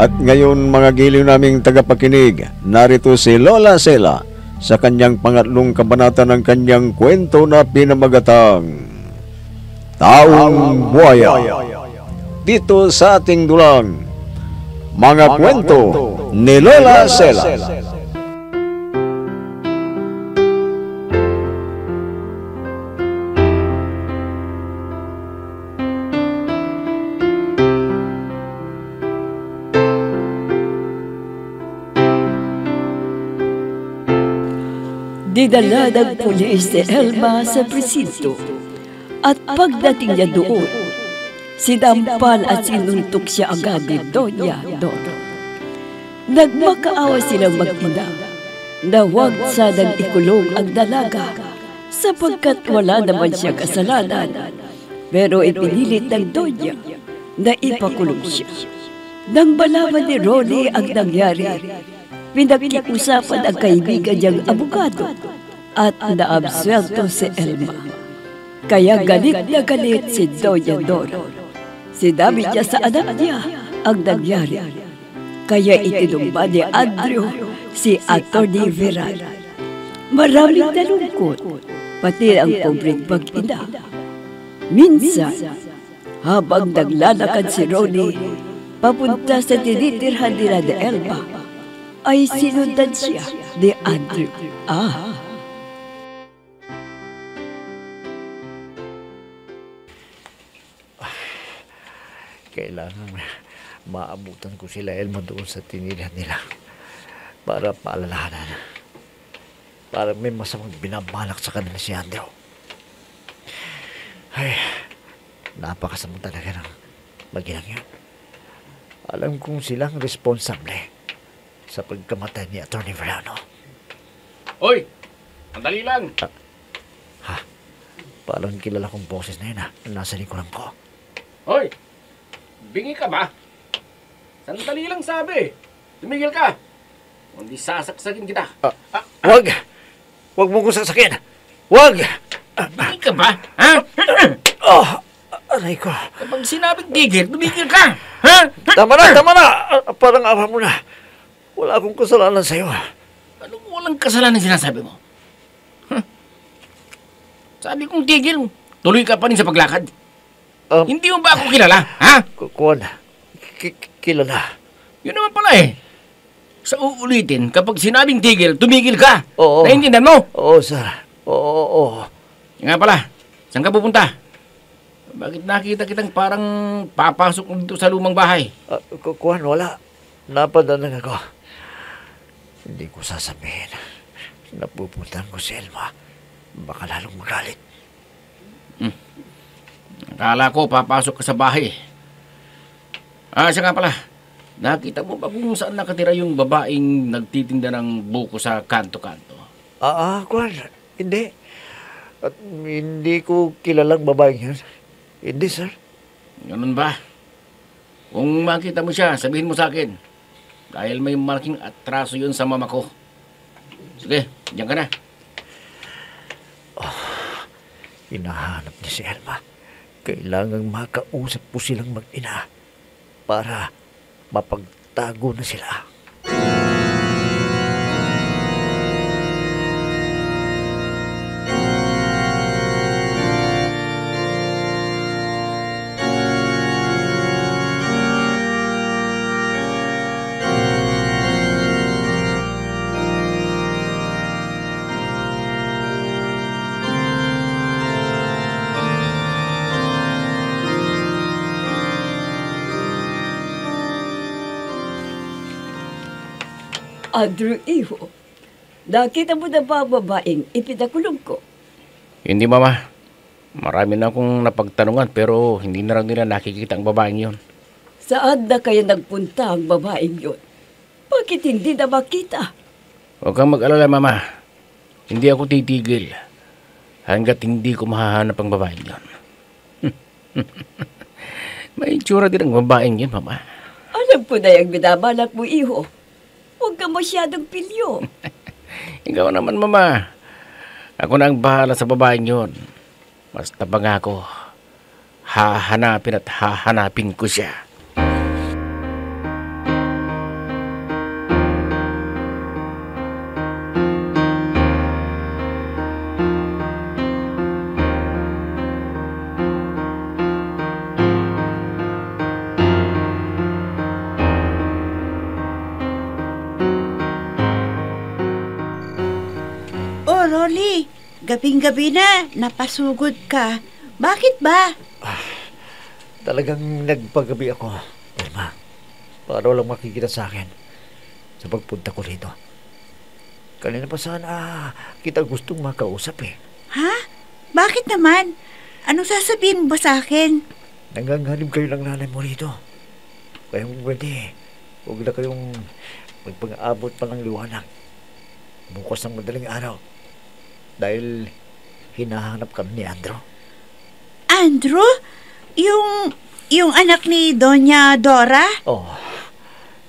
At ngayon mga giliw naming tagapakinig, narito si Lola Sela sa kanyang pangatlong kabanata ng kanyang kwento na pinamagatang Taong Buhaya. Dito sa ating dulang, mga kwento ni Lola Sela. Dinala ng pulis si Elma sa presinto at pagdating niya doon, sinampal at sinuntok siya agad ni Doña Dora. Nagmakaawa silang mag-ina na huwag sanang ikulong ang dalaga sapagkat wala naman siya kasalanan, pero ipinilit ng Doña na ipakulong siya. Nang malaman ni Ronnie ang nangyari, pinag-iusapan ang kaibigan niyang abogado at naabsuelto si Elma. Kaya galit na galit si Doña Dora. Sinabi niya sa anak niya ang nangyari. Kaya itinumba ni Andrew si Atty. Viral. Maraming nalungkot, pati ang pobreng mag-ina. Minsan, habang naglalakad si Ronnie papunta sa tinitirhan nila ni Elma, ay sinundan siya ni Andrew. Kailangan maabutan ko sila Elma doon sa tinirhan nila para paalalahanan. Para may masamang binabalak sa kanila si Andrew. Ay, napakasamang talaga ng mag-inang yun. Alam kong silang responsable sa pagkamatay ni Atty. Verano. Hoy! Andali lang! Parang kilala kong boses na yun nasa likuran ko. Hoy! Bingi ka ba? Sandali lang sabi. Tumigil ka. Hindi sasaksakin kita. Wag! Wag mo kong sasakyan! Wag! Bingi ka ba? Ha? Aray ko. Kapag sinabing tigil, tumigil ka! Ha? Tama na! Parang awa mo na. Wala akong kasalanan sa'yo. Anong walang kasalanan sinasabi mo? Huh? Sabi kong tigil, tuloy ka pa rin sa paglakad. Hindi mo ba ako kilala, ha? Kuwan, kilala. Yun naman pala eh. Sa uulitin, kapag sinabing tigil, tumigil ka. Oo. Naiintindihan mo? Oo, sir. Oo. Nga pala, saan ka pupunta? Bakit nakita kitang parang papasok dito sa lumang bahay? Kuwan, wala. Napadalang ako. Hindi ko sasabihin. Napupuntahan ko si Elma. Baka lalong magalit. Akala ko papasok ka sa bahay. Siya nga pala. Nakita mo ba kung saan nakatira yung babaeng nagtitinda ng buko sa kanto-kanto? Kuwan. Hindi. At hindi ko kilalang babaeng yun. Hindi, sir. Ganun ba? Kung makita mo siya, sabihin mo sa akin. Dahil may malaking atraso yun sa mama ko. Sige, diyan ka na. Hinahanap niya si Elma. Kailangang makausap po silang mag-ina para mapagtago na sila. Andrew, iho, nakita mo na ba ang babaeng ipinakulong ko? Hindi, Mama. Marami na akong napagtanungan pero hindi na lang nila nakikita ang babaeng yon. Saan na kaya nagpunta ang babaeng yon? Bakit hindi na makita? Huwag kang mag-alala, Mama. Hindi ako titigil hanggat hindi ko mahahanap ang babaeng yon. May itsura din ang babaeng yun, Mama. Alam ko na yung binabalak mo, iho. Huwag ka masyadong pilyo. Ikaw naman, Mama. Ako na ang bahala sa babaeng yun. Basta pangako, hahanapin at hahanapin ko siya. Oh, Rolly, gabing-gabi na, napasugod ka. Bakit ba? Talagang nagpagabi ako, Irma, para walang makikita sa akin sa pagpunta ko rito. Kanina pa sana kita gustong makausap eh. Ha? Bakit naman? Anong sasabihin mo ba sa akin? Nanganghanib kayo ng nanay mo rito. Kaya kung pwede, huwag na kayong magpang-abot pa ng liwanag bukas ng madaling araw. Dahil hinahanap kami ni Andrew. Andrew? Yung anak ni Doña Dora? Oh,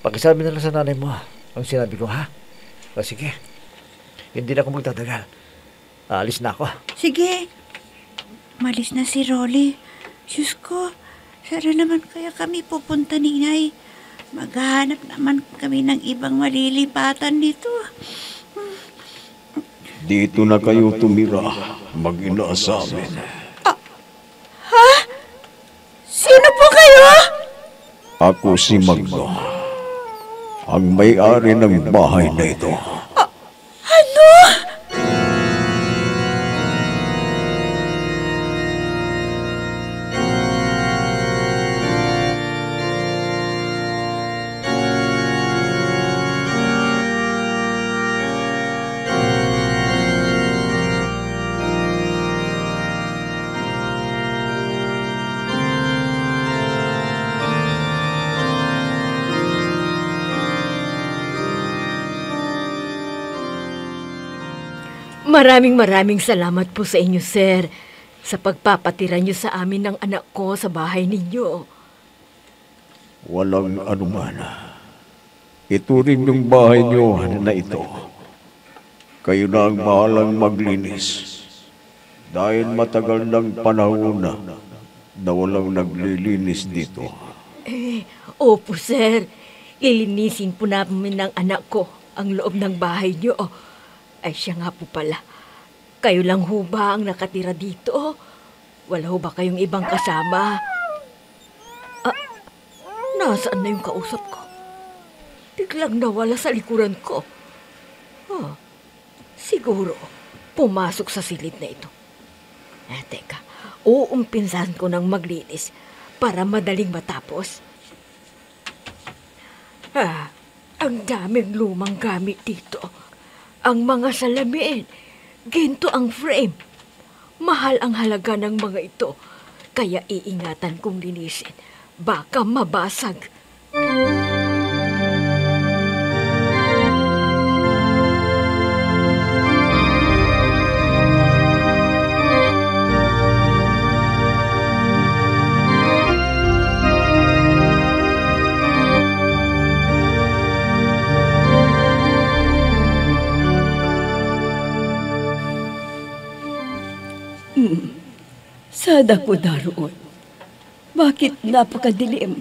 pakisabi na lang sa nanay mo ang sinabi ko, ha? O sige, hindi na ako magtatagal. Alis na ako. Sige, malis na si Rolly. Diyos ko, sana naman kaya kami pupunta ni Inay. Maghahanap naman kami ng ibang malilipatan dito. Dito na kayo tumira, mag-ina sa amin. Ha? Sino po kayo? Ako si Magno, ang may-ari ng bahay na ito. Ano? Maraming salamat po sa inyo, sir, sa pagpapatira niyo sa amin ng anak ko sa bahay ninyo. Walang anuman. Ito rin yung bahay niyo na ito. Kayo na ang bahalang maglinis. Dahil matagal ng panahon na walang naglilinis dito. Opo, sir. Lilinisin po namin ng anak ko ang loob ng bahay niyo. Ay, siya nga po pala. Kayo lang ho ba ang nakatira dito? Wala ho ba kayong ibang kasama? Nasaan na yung kausap ko? Biglang nawala sa likuran ko. Siguro, pumasok sa silid na ito. Teka, uumpinsahan ko ng maglinis para madaling matapos. Ang daming lumang gamit dito. Ang mga salamin, ginto ang frame. Mahal ang halaga ng mga ito, kaya iingatan kong linisin. Baka mabasag. Sada ko daroon. Bakit napakadilim?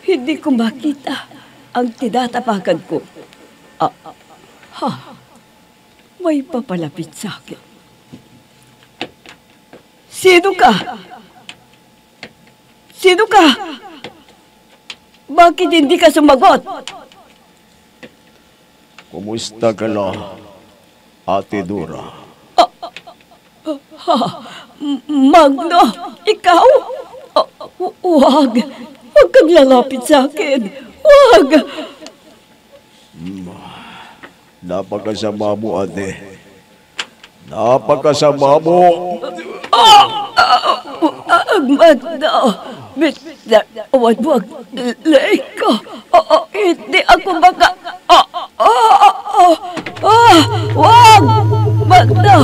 Hindi ko makita ang tinatapakan ko. May papalapit sa akin. Sino ka? Sino ka? Bakit hindi ka sumagot? Kumusta ka lang, Ate Dora? Magno, ikaw? Huwag kang lalapit sa akin. Huwag! Napakasama mo, ate. Napakasama mo. Magno, wag, Leiko. Hindi ako baka... Wag! Magno!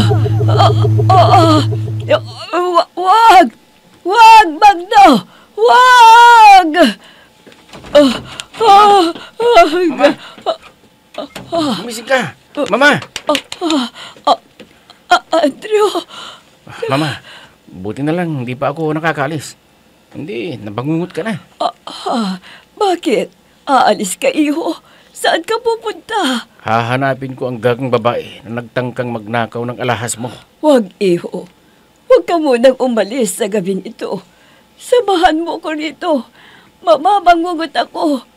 Wag! Wag, Magno! Wag! Gumising ka! Mama! Andrew! Mama, buti na lang hindi pa ako nakakaalis. Hindi, nabangungot ka na. Bakit? Aalis ka, iho? Saan ka pupunta? Hahanapin ko ang gagang babae na nagtangkang magnakaw ng alahas mo. Huwag, iho. Huwag ka munang umalis sa gabing ito. Samahan mo ko rito. Mamabangungot ako.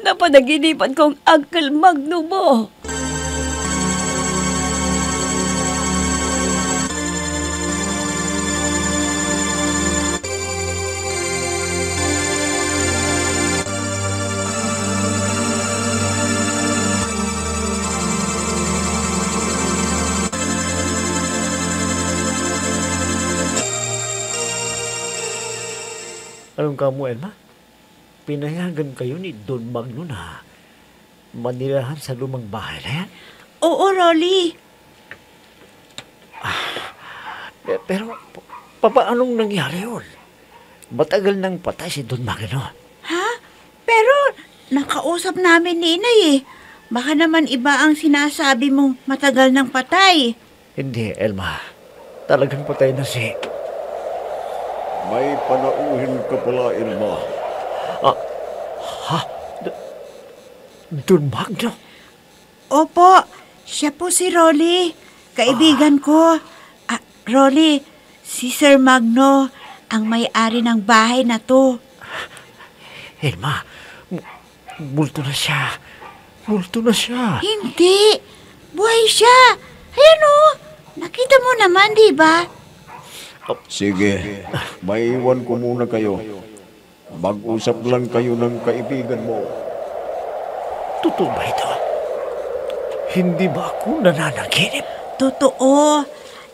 Napanaginipan kong Uncle Magno mo. Anong kamo, Elma? Pinayagan kayo ni Don Magno na manirahan sa lumang bahay na yan? Oo, Rolly. Pero, papaanong nangyari yun? Matagal nang patay si Don Magno. Ha? Pero, nakausap namin ni Inay eh. Baka naman iba ang sinasabi mong matagal nang patay. Hindi, Elma. Talagang patay na si... May panauhin ka pala, Elma. Don Magno? Opo, siya po si Rolly. Kaibigan ko. Rolly, si Sir Magno ang may-ari ng bahay na to. Elma, multo na siya. Multo na siya. Hindi. Buhay siya. Ayan o. Nakita mo naman, di ba? Sige, maiwan ko muna kayo. Mag-usap lang kayo ng kaibigan mo. Totoo ba ito? Hindi ba ako nananaginip? Totoo.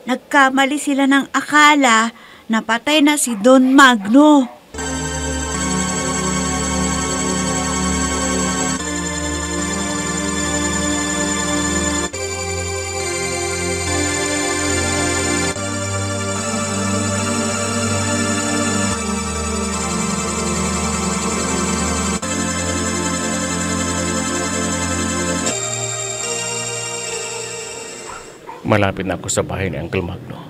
Nagkamali sila ng akala na patay na si Don Magno. Malapit na ako sa bahay ni Uncle Magno.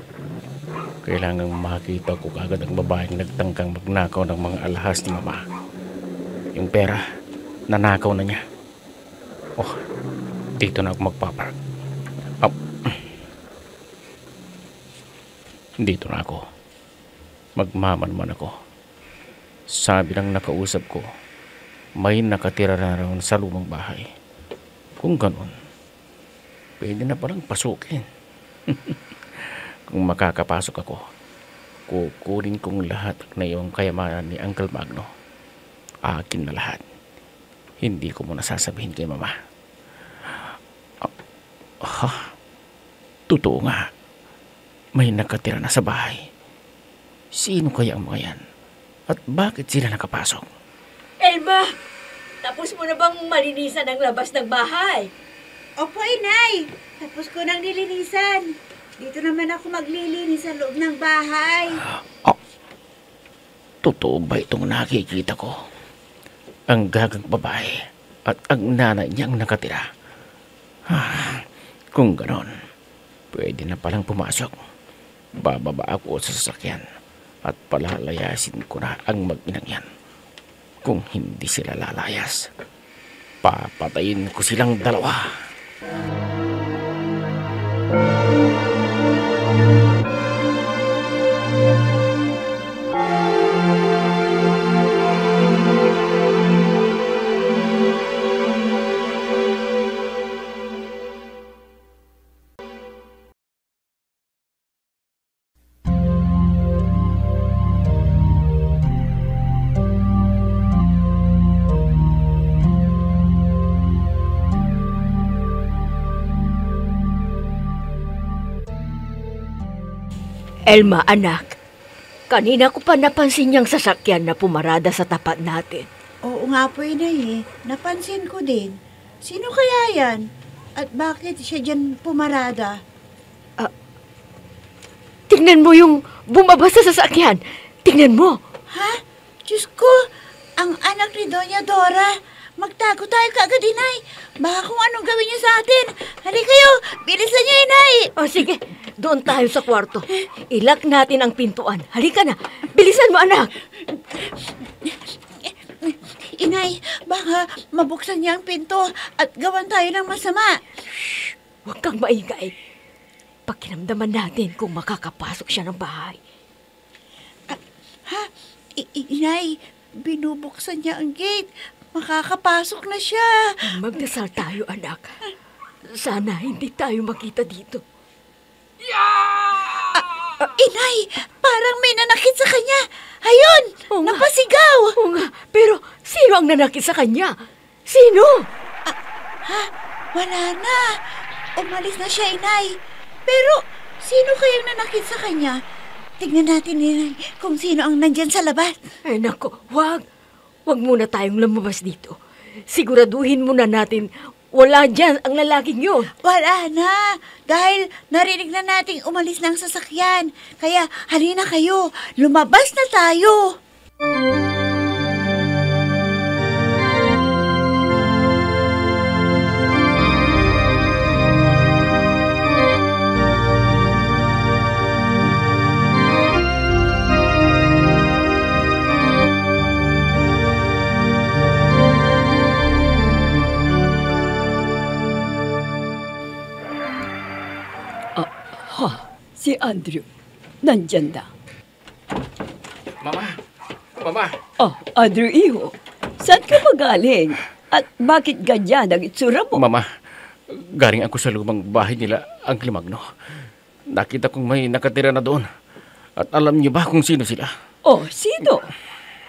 Kailangang makita ko kagad ang babaeng nagtangkang magnakaw ng mga alahas ni Mama. Yung pera, nanakaw na niya. Oh, dito na ako magpapark. Dito na ako. Magmamanman ako. Sabi ng nakausap ko, may nakatira na raw sa lumang bahay. Kung ganun, pwede na palang pasukin. Kung makakapasok ako, kukunin kong lahat na yung kayamanan ni Uncle Magno. Akin na lahat. Hindi ko muna sasabihin kay Mama. Totoo nga. May nakatira na sa bahay. Sino kaya ang mga yan? At bakit sila nakapasok? Elma, tapos mo na bang malinisan ang labas ng bahay? Opo, Inay. Tapos ko nang nilinisan. Dito naman ako maglilinis sa loob ng bahay. Totoo ba itong nakikita ko? Ang gagang babae at ang nanay niyang nakatira. Kung ganon, pwede na palang pumasok. Bababa ako sa sasakyan at palalayasin ko na ang mag-inang yan. Kung hindi sila lalayas, papatayin ko silang dalawa. Elma, anak. Kanina ko pa napansin niyang sasakyan na pumarada sa tapat natin. Oo nga po, Inay eh. Napansin ko din. Sino kaya yan? At bakit siya dyan pumarada? Tingnan mo yung bumaba sa sasakyan. Tingnan mo. Ha? Diyos ko, ang anak ni Doña Dora. Magtago tayo kaagad, Inay. Baka kung anong gawin niya sa atin. Halika kayo, bilisan niyo, Inay. O sige, doon tayo sa kwarto. Ilak natin ang pintuan. Halika na. Bilisan mo, anak. Inay, baka mabuksan niya ang pinto at gawan tayo ng masama. Huwag kang maingay. Pakiramdaman natin kung makakapasok siya ng bahay. Inay, binubuksan niya ang gate. Makakapasok na siya. Magdasal tayo, anak. Sana hindi tayo makita dito. Inay, parang may nanakit sa kanya. Ayun, napasigaw. Oo nga, pero sino ang nanakit sa kanya? Sino? Wala na. Umalis na siya, Inay. Pero sino kayang nanakit sa kanya? tignan natin Inay kung sino ang nandyan sa labas. Ay nako, wag. Wag muna tayong lumabas dito. Siguraduhin muna natin wala dyan ang lalaking yun. Wala na, dahil narinig na nating umalis ng sasakyan. Kaya halina kayo, lumabas na tayo. Si Andrew, nandyan na. Mama, Oh, Andrew, iho, saan ka magaling? At bakit ganyan ang itsura mo? Mama, galing ako sa lumang bahay nila, ang Limagno. Nakita kong may nakatira na doon. At alam niyo ba kung sino sila? Oh, sino?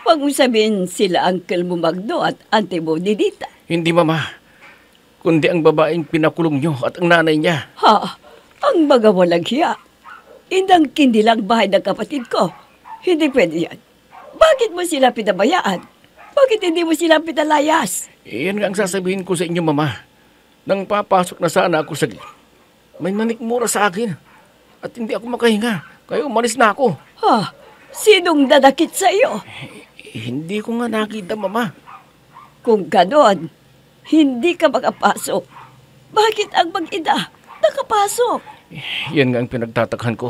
Huwag mo sabihin sila Uncle mo Magno at Ante mo Didita. Hindi, Mama. Kundi ang babaeng pinakulong niyo at ang nanay niya. Ha? Ang mga walang hiya. Indang kindilang bahay ng kapatid ko. Hindi pwede yan. Bakit mo sila pinabayaan? Bakit hindi mo sila pinalayas? Iyan nga ang sasabihin ko sa inyo, Mama. Nang papasok na sana ako sa may nanikmura sa akin. At hindi ako makahinga. Kaya umalis na ako. Ha? Sinong nanakit sa iyo? Hindi ko nga nakita, Mama. Kung ganon, hindi ka makapasok. Bakit ang mag-ina nakapasok? Yan nga ang pinagtatakhan ko.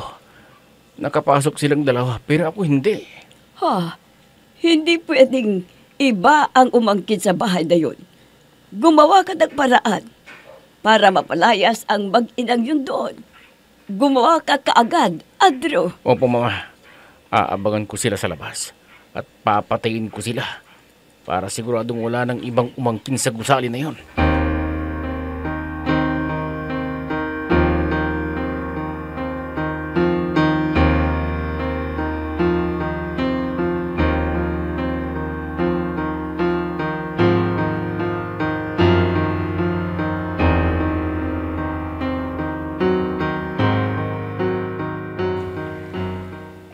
Nakapasok silang dalawa, pero ako hindi. Ha? Hindi pwedeng iba ang umangkin sa bahay na yun. Gumawa ka ng paraan para mapalayas ang mag-inang yun doon. Gumawa ka kaagad, Andrew. Opo, Mama. Aabangan ko sila sa labas at papatayin ko sila para siguradong wala nang ibang umangkin sa gusali na yon.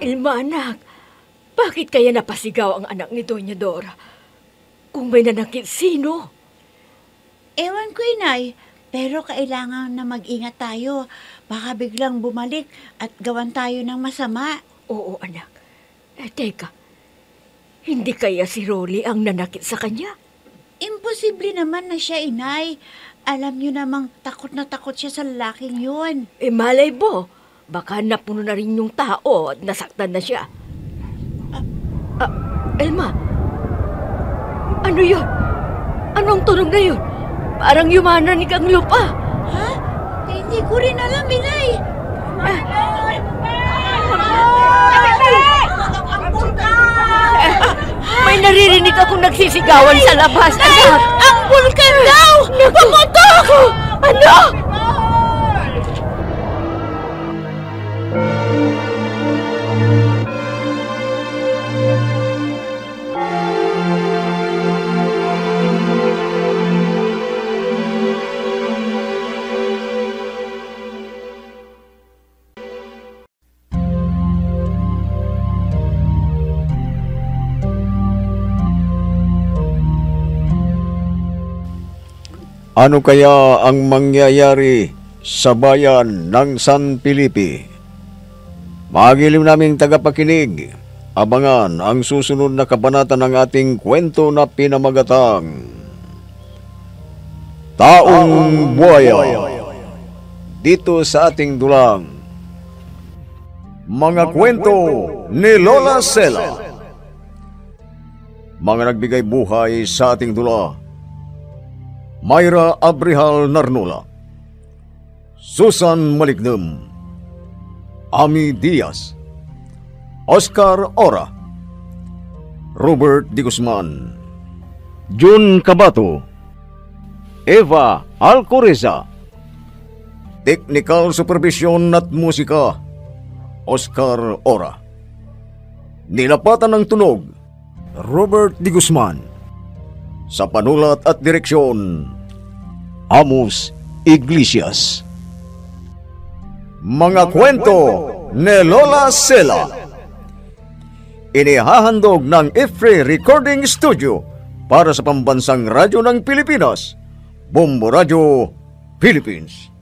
Elma, anak, bakit kaya napasigaw ang anak ni Doña Dora? Kung may nanakit, sino? Ewan ko, Inay, pero kailangan na mag-ingat tayo. Baka biglang bumalik at gawan tayo ng masama. Oo, anak. Teka, hindi kaya si Rolly ang nanakit sa kanya? Imposible naman na siya, Inay. Alam niyo namang takot na takot siya sa lalaking yun. Malay mo, baka napuno na rin yung tao at nasaktan na siya. Elma, ano yun? Anong tunog na yun? Parang yumanan ang lupa. Ha? Hindi ko rin alam, Inay. May naririnig akong nagsisigawan sa labas, anak. Ang bulkan daw! Pumutok! Ano? Ano kaya ang mangyayari sa bayan ng San Felipe? Magilim naming tagapakinig, abangan ang susunod na kabanata ng ating kwento na pinamagatang Taong Buaya, dito sa ating dulang Mga Kwento ni Lola Sela. Mga nagbigay buhay sa ating dula: Mayra Abrihal Narnola, Susan Malignem, Ami Diaz, Oscar Ora, Robert D. Guzman, Jun Cabato, Eva Alcoreza. Technical Supervision at Musika, Oscar Ora. Nilapatan ng tunog, Robert D. Guzman. Sa panulat at direksyon, Amos Iglesias. Mga Kwento ni Lola Sela. Inihahandog ng Ifre Recording Studio para sa pambansang radyo ng Pilipinas, Bombo Radio, Philippines.